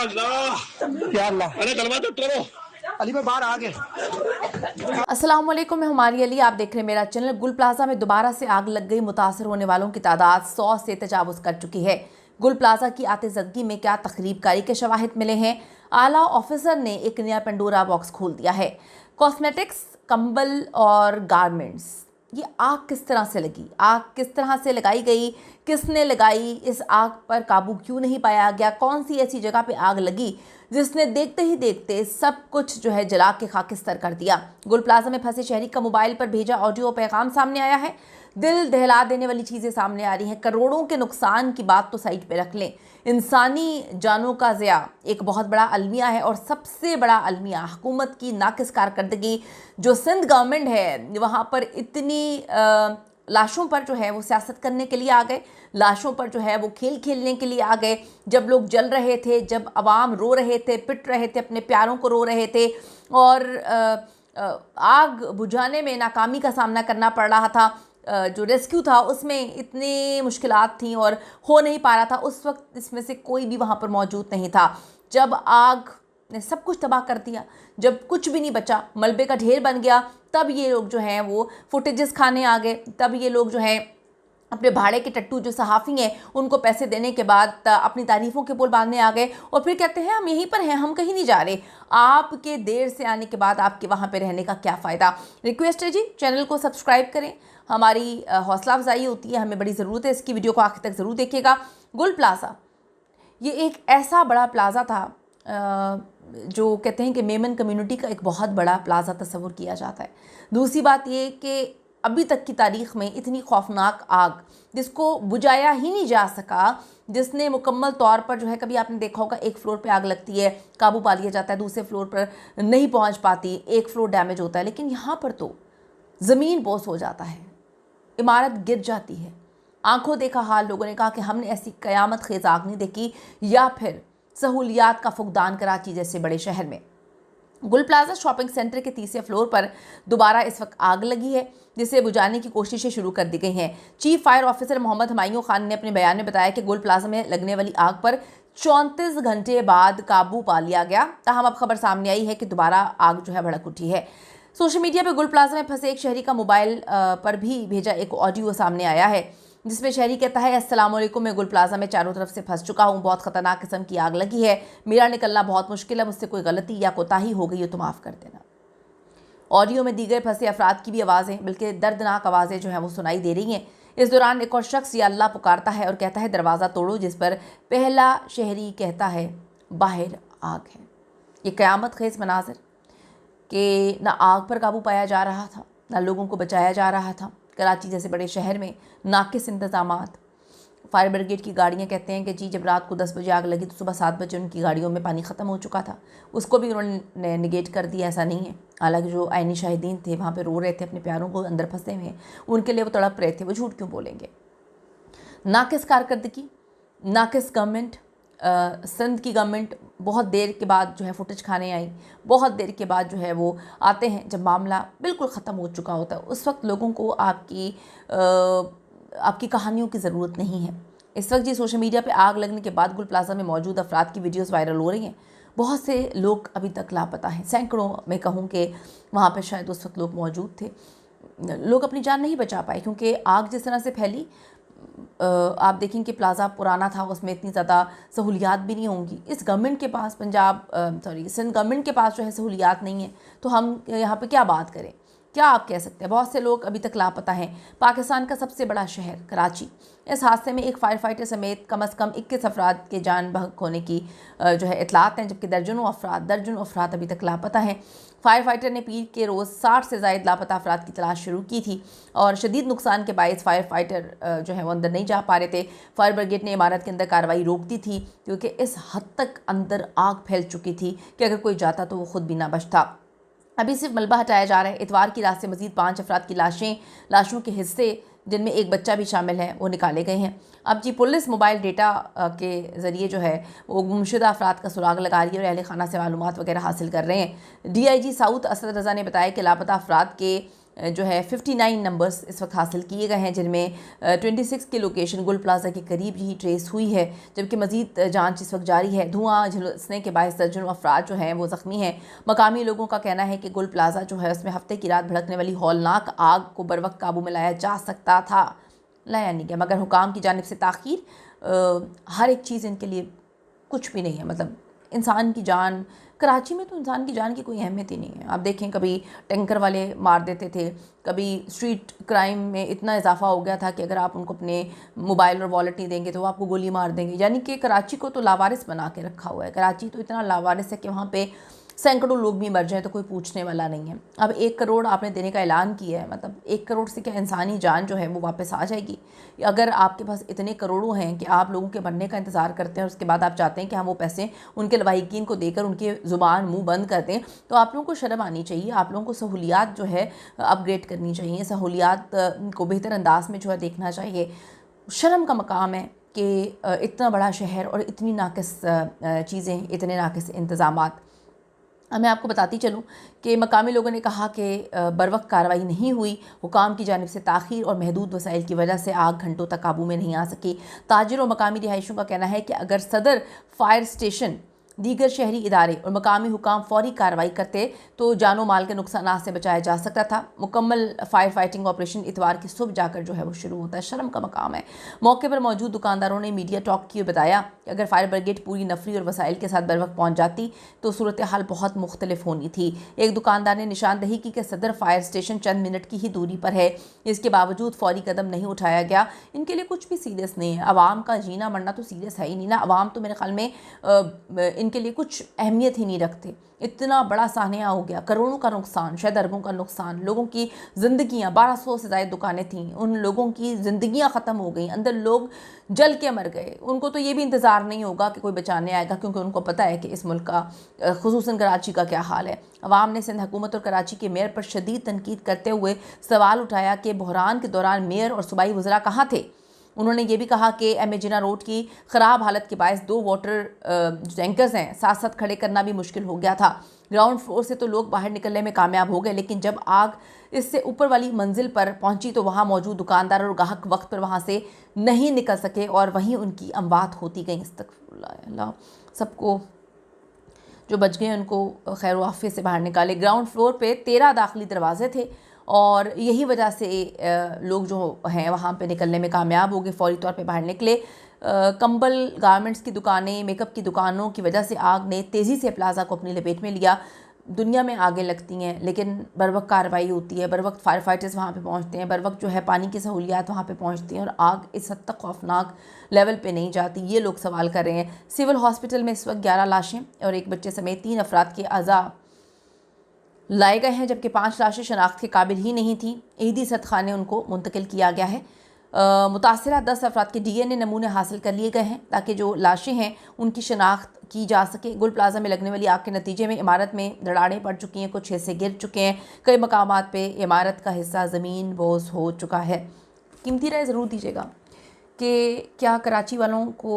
या अल्लाह, अरे कलमा तो तोड़ो। अली भाई बाहर आ गए। अस्सलाम वालेकुम, मैं हुमारी अली, आप देख रहे हैं मेरा चैनल। गुल प्लाजा में दोबारा से आग लग गई। मुतासर होने वालों की तादाद 100 से तजावुज कर चुकी है। गुल प्लाजा की आतिशबाजी में क्या तखरीबकारी के शवाहिद मिले हैं। आला ऑफिसर ने एक नया पेंडोरा बॉक्स खोल दिया है। कॉस्मेटिक्स, कंबल और गारमेंट्स, ये आग किस तरह से लगी, आग किस तरह से लगाई गई, किसने लगाई, इस आग पर काबू क्यों नहीं पाया गया, कौन सी ऐसी जगह पे आग लगी जिसने देखते ही देखते सब कुछ जो है जला के खाकिस्तर कर दिया। गुल प्लाजा में फंसे शहरी का मोबाइल पर भेजा ऑडियो पैगाम सामने आया है। दिल दहला देने वाली चीज़ें सामने आ रही हैं। करोड़ों के नुकसान की बात तो साइड पे रख लें, इंसानी जानों का ज़िया एक बहुत बड़ा अलमिया है। और सबसे बड़ा अलमिया हुकूमत की नाकिस कारकर्दगी। जो सिंध गवर्नमेंट है वहाँ पर इतनी लाशों पर जो है वो सियासत करने के लिए आ गए, लाशों पर जो है वो खेल खेलने के लिए आ गए। जब लोग जल रहे थे, जब अवाम रो रहे थे, पिट रहे थे, अपने प्यारों को रो रहे थे और आग बुझाने में नाकामी का सामना करना पड़ रहा था, जो रेस्क्यू था उसमें इतनी मुश्किलात थी और हो नहीं पा रहा था, उस वक्त इसमें से कोई भी वहाँ पर मौजूद नहीं था। जब आग ने सब कुछ तबाह कर दिया, जब कुछ भी नहीं बचा, मलबे का ढेर बन गया, तब ये लोग जो हैं वो फुटेजेस खाने आ गए। तब ये लोग जो हैं अपने भाड़े के टट्टू जो सहाफ़ी हैं उनको पैसे देने के बाद अपनी तारीफ़ों के पुल बांधने आ गए और फिर कहते हैं हम यहीं पर हैं, हम कहीं नहीं जा रहे। आपके देर से आने के बाद आपके वहाँ पे रहने का क्या फ़ायदा। रिक्वेस्ट है जी, चैनल को सब्सक्राइब करें, हमारी हौसला अफजाई होती है, हमें बड़ी ज़रूरत है इसकी। वीडियो को आखिर तक ज़रूर देखिएगा। गुल प्लाजा ये एक ऐसा बड़ा प्लाज़ा था जो कहते हैं कि मेमन कम्युनिटी का एक बहुत बड़ा प्लाज़ा तस्वुर किया जाता है। दूसरी बात ये कि अभी तक की तारीख़ में इतनी खौफनाक आग जिसको बुझाया ही नहीं जा सका, जिसने मुकम्मल तौर पर जो है, कभी आपने देखा होगा एक फ्लोर पे आग लगती है, काबू पा लिया जाता है, दूसरे फ्लोर पर नहीं पहुंच पाती, एक फ्लोर डैमेज होता है, लेकिन यहाँ पर तो ज़मीन बोस हो जाता है, इमारत गिर जाती है। आंखों देखा हाल, लोगों ने कहा कि हमने ऐसी क़यामत खेज़ आग नहीं देखी। या फिर सहूलियात का फुकदान कराची जैसे बड़े शहर में। गुल प्लाजा शॉपिंग सेंटर के तीसरे फ्लोर पर दोबारा इस वक्त आग लगी है, जिसे बुझाने की कोशिशें शुरू कर दी गई हैं। Chief fire officer Mohammad Humayun Khan ने अपने बयान में बताया कि गुल प्लाजा में लगने वाली आग पर 34 घंटे बाद काबू पा लिया गया। ताहम अब खबर सामने आई है कि दोबारा आग जो है भड़क उठी है। सोशल मीडिया पर गुल प्लाजा में फंसे एक शहरी का मोबाइल पर भी भेजा एक ऑडियो सामने आया है, जिसमें शहरी कहता है, अस्सलाम वालेकुम, मैं गुल प्लाजा में चारों तरफ से फंस चुका हूँ, बहुत ख़तरनाक किस्म की आग लगी है, मेरा निकलना बहुत मुश्किल है, मुझसे कोई गलती या कोताही हो गई हो तो माफ़ कर देना। ऑडियो में दी गए फंसे अफराद की भी आवाज़ें, बल्कि दर्दनाक आवाज़ें जो हैं वो सुनाई दे रही हैं। इस दौरान एक और शख्स या अल्लाह पुकारता है और कहता है दरवाज़ा तोड़ो, जिस पर पहला शहरी कहता है बाहर आग है। ये क़यामत खेज़ मनाज़र कि ना आग पर काबू पाया जा रहा था, ना लोगों को बचाया जा रहा था। कराची जैसे बड़े शहर में नाकिस इंतज़ामात। फायर ब्रिगेड की गाड़ियाँ कहते हैं कि जी जब रात को 10 बजे आग लगी तो सुबह 7 बजे उनकी गाड़ियों में पानी ख़त्म हो चुका था। उसको भी उन्होंने निगेट कर दिया, ऐसा नहीं है। हालांकि जो आइनी शाहिदीन थे वहाँ पे रो रहे थे, अपने प्यारों को अंदर फंसे हुए, उनके लिए वो तड़प रहे थे, वो झूठ क्यों बोलेंगे। नाकिस कारकर्दगी, नाकिस गवर्नमेंट। सिंध की गवर्नमेंट बहुत देर के बाद जो है फुटेज खाने आई, बहुत देर के बाद जो है वो आते हैं जब मामला बिल्कुल ख़त्म हो चुका होता है। उस वक्त लोगों को आपकी कहानियों की ज़रूरत नहीं है। इस वक्त जी सोशल मीडिया पे आग लगने के बाद गुल प्लाजा में मौजूद अफराद की वीडियोस वायरल हो रही हैं। बहुत से लोग अभी तक लापता हैं, सैकड़ों मैं कहूँ कि वहाँ पर शायद उस वक्त लोग मौजूद थे। लोग अपनी जान नहीं बचा पाए क्योंकि आग जिस तरह से फैली, आप देखें कि प्लाज़ा पुराना था, उसमें इतनी ज़्यादा सहूलियात भी नहीं होंगी। इस गवर्नमेंट के पास सिंध गवर्नमेंट के पास जो है सहूलियात नहीं है, तो हम यहाँ पे क्या बात करें, क्या आप कह सकते हैं। बहुत से लोग अभी तक लापता हैं। पाकिस्तान का सबसे बड़ा शहर कराची, इस हादसे में एक फायर फाइटर समेत कम से कम 21 अफराद के जान बहक होने की जो है इतलात हैं, जबकि दर्जनों अफराद अभी तक लापता हैं। फायर फाइटर ने पीर के रोज़ 60 से ज़ायद लापता अफराद की तलाश शुरू की थी और शदीद नुकसान के बायस फायर फाइटर जो है वो अंदर नहीं जा पा रहे थे। फायर ब्रिगेड ने इमारत के अंदर कार्रवाई रोक दी थी क्योंकि इस हद तक अंदर आग फैल चुकी थी कि अगर कोई जाता तो वो खुद भी ना बचता। अभी सिर्फ मलबा हटाया जा रहा है। इतवार की रात से मज़ीद 5 अफराद की लाशों के हिस्से, जिनमें एक बच्चा भी शामिल है, वो निकाले गए हैं। अब जी पुलिस मोबाइल डेटा के ज़रिए जो है वो गुमशुदा अफराद का सुराग लगा रही है और अहले खाना से मालूमात वगैरह हासिल कर रहे हैं। DIG साउथ असद रज़ा ने बताया कि लापता अफराद के जो है 59 नंबर्स इस वक्त हासिल किए गए हैं, जिनमें 26 की लोकेशन गुल प्लाजा के करीब ही ट्रेस हुई है, जबकि मज़ीद जांच इस वक्त जारी है। धुआं झुलसने के बायस दर्जनों अफराद जो हैं वो ज़ख्मी हैं। मकामी लोगों का कहना है कि गुल प्लाजा जो है उसमें हफ्ते की रात भड़कने वाली हौलनाक आग को बर वक्त काबू में लाया जा सकता था, लाया नहीं गया, मगर हुकाम की जानिब से ताख़ीर, हर एक चीज़ इनके लिए कुछ भी नहीं है। मतलब इंसान की जान, कराची में तो इंसान की जान की कोई अहमियत ही नहीं है। आप देखें, कभी टैंकर वाले मार देते थे, कभी स्ट्रीट क्राइम में इतना इजाफा हो गया था कि अगर आप उनको अपने मोबाइल और वॉलेट नहीं देंगे तो वो आपको गोली मार देंगे। यानी कि कराची को तो लावारिस बना के रखा हुआ है। कराची तो इतना लावारिस है कि वहाँ पे सैकड़ों लोग भी मर जाएं तो कोई पूछने वाला नहीं है। अब 1 करोड़ आपने देने का ऐलान किया है, मतलब 1 करोड़ से क्या इंसानी जान जो है वो वापस आ जाएगी? अगर आपके पास इतने करोड़ों हैं कि आप लोगों के मरने का इंतज़ार करते हैं और उसके बाद आप चाहते हैं कि हम वो पैसे उनके लवाहिकीन को देकर उनकी ज़ुबान मुँह बंद कर दें, तो आप लोगों को शर्म आनी चाहिए। आप लोगों को सहूलियात जो है अपग्रेड करनी चाहिए, सहूलियात को बेहतर अंदाज में जो है देखना चाहिए। शर्म का मकाम है कि इतना बड़ा शहर और इतनी नाक़िस चीज़ें, इतने नाक़िस इंतज़ामात। मैं आपको बताती चलूँ कि मकामी लोगों ने कहा कि बरवक्त कार्रवाई नहीं हुई। हुकाम की जानिब से ताख़ीर और महदूद वसाइल की वजह से आग घंटों तक काबू में नहीं आ सकी। ताजिर और मकामी रिहायशियों का कहना है कि अगर सदर फायर स्टेशन, दीगर शहरी इदारे और मकामी हुकाम फौरी कार्रवाई करते तो जानो माल के नुकसान से बचाया जा सकता था। मुकम्मल फायर फाइटिंग ऑपरेशन इतवार की सुबह जाकर जो है वो शुरू होता है। शर्म का मकाम है। मौके पर मौजूद दुकानदारों ने मीडिया टॉक किए बताया कि अगर फायर ब्रिगेड पूरी नफरी और वसाइल के साथ बर वक्त पहुँच जाती तो सूरत हाल बहुत मुख्तलिफ होनी थी। एक दुकानदार ने निशानदही की कि सदर फायर स्टेशन चंद मिनट की ही दूरी पर है, इसके बावजूद फौरी कदम नहीं उठाया गया। इनके लिए कुछ भी सीरियस नहीं है। अवाम का जीना मरना तो सीरियस है ही नहीं ना। अवाम तो मेरे ख्याल में इनके लिए कुछ अहमियत ही नहीं रखते। इतना बड़ा सानिया हो गया, करोड़ों का नुकसान, शायद अरबों का नुकसान, लोगों की ज़िंदगियाँ, 1200 से ज़्यादा दुकानें थीं, उन लोगों की ज़िंदगियाँ ख़त्म हो गई, अंदर लोग जल के मर गए। उनको तो ये भी इंतज़ार नहीं होगा कि कोई बचाने आएगा, क्योंकि उनको पता है कि इस मुल्क का, खुसूसन कराची का क्या हाल है। अवाम ने सिंध हुकूमत और कराची के मेयर पर शदीद तनकीद करते हुए सवाल उठाया कि बहरान के दौरान मेयर और सूबाई वज़रा कहाँ थे। उन्होंने ये भी कहा कि एम ए जिना रोड की ख़राब हालत के बायस 2 वाटर टैंकर्स हैं, साथ साथ खड़े करना भी मुश्किल हो गया था। ग्राउंड फ्लोर से तो लोग बाहर निकलने में कामयाब हो गए, लेकिन जब आग इससे ऊपर वाली मंजिल पर पहुंची तो वहां मौजूद दुकानदार और ग्राहक वक्त पर वहां से नहीं निकल सके और वहीं उनकी अमवात होती गई। अस्तग़फिरुल्लाह। सबको जो बच गए उनको खैर वाफ़ियत से बाहर निकाले। ग्राउंड फ्लोर पे 13 दाखिली दरवाजे थे और यही वजह से लोग जो हैं वहाँ पे निकलने में कामयाब हो गए, फौरी तौर पे बाहर निकले। कंबल, गारमेंट्स की दुकानें, मेकअप की दुकानों की वजह से आग ने तेज़ी से प्लाजा को अपनी लपेट में लिया। दुनिया में आगे लगती हैं, लेकिन बर वक्त कार्रवाई होती है, बर वक्त फायर फाइटर्स वहाँ पे पहुँचते हैं, बर वक्त जो है पानी की सहूलियात वहाँ पे पहुँचती हैं और आग इस हद तक खौफनाक लेवल पे नहीं जाती। ये लोग सवाल कर रहे हैं। सिविल हॉस्पिटल में इस वक्त 11 लाशें और 1 बच्चे समेत 3 अफराद के अज़ा लाए गए हैं, जबकि 5 लाशें शनाख्त के काबिल ही नहीं थी। ईदी सदखाने उनको मुंतकिल किया गया है। मुतासिरा 10 अफराद के DNA नमूने हासिल कर लिए गए हैं ताकि जो लाशें हैं उनकी शनाख्त की जा सके। गुल प्लाजा में लगने वाली आग के नतीजे में इमारत में दरारें पड़ चुकी हैं, कुछ हिस्से गिर चुके हैं, कई मकामात पे इमारत का हिस्सा ज़मीन बोझ हो चुका है। कीमती राय ज़रूर दीजिएगा कि क्या कराची वालों को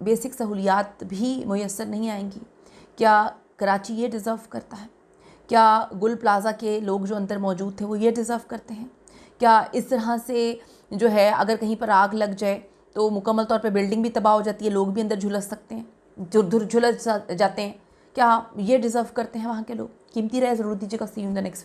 बेसिक सहूलियात भी मुयस्सर नहीं आएंगी? क्या कराची ये डिज़र्व करता है? क्या गुल प्लाजा के लोग जो अंदर मौजूद थे वो ये डिज़र्व करते हैं? क्या इस तरह से जो है अगर कहीं पर आग लग जाए तो मुकम्मल तौर पे बिल्डिंग भी तबाह हो जाती है, लोग भी अंदर झुलस सकते हैं, झुलस जाते हैं? क्या ये डिज़र्व करते हैं वहाँ के लोग? कीमती राय ज़रूर दीजिएगा। See you in the next video.